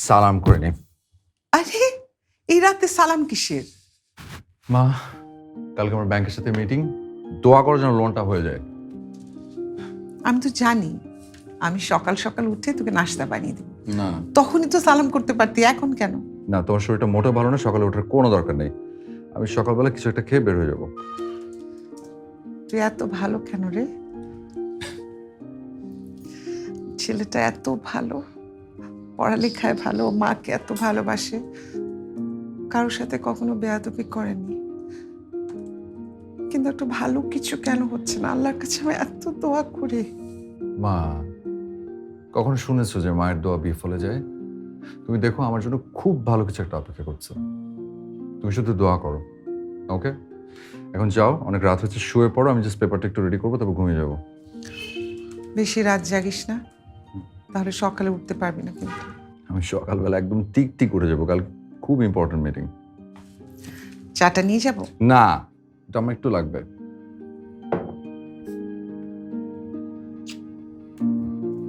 সালাম করে নি। আরে এই রাতে সালাম কিসের? মা, কালকে আমার ব্যাংকের সাথে মিটিং, দোয়া করার জন্য লোনটা হয়ে যায়। আমি তো জানি, আমি সকাল সকাল উঠে তোকে নাস্তা বানিয়ে দিব, না তখনই তো সালাম করতে পারতি, এখন কেন? না, তোমার শরীরটা মোটেও ভালো না, সকালে ওঠার কোনো দরকার নেই। আমি সকালবেলা কিছু একটা খেয়ে বের হয়ে যাবো। তুই এত ভালো কেন রে? ছেলেটা এত ভালো, পড়ালেখায় ভালো, মাকে এত ভালোবাসে, কারোর সাথে কখনো বেয়াদবি করেনি, কিন্তু একটু ভালো কিছু কেন হচ্ছে না? আল্লাহর কাছে আমি এত দোয়া করি। মা, কখনো শুনেছো যে মায়ের দোয়া বিফলে যায়? তুমি দেখো, আমার জন্য খুব ভালো কিছু একটা অপেক্ষা করছো। তুমি শুধু দোয়া করো, ওকে? এখন যাও, অনেক রাত হচ্ছে, শুয়ে পড়ো। আমি জাস্ট পেপারটা একটু রেডি করবো, তারপর ঘুমিয়ে যাবো। বেশি রাত জাগিস না, তাহলে সকালে উঠতে পারবি না কিন্তু। আমি সকালবেলা একদম টিক টিক উঠে যাবো, কাল খুব ইম্পর্টেন্ট মিটিং। চাটা নিয়ে যাব? না, এটা আমার একটু লাগবে।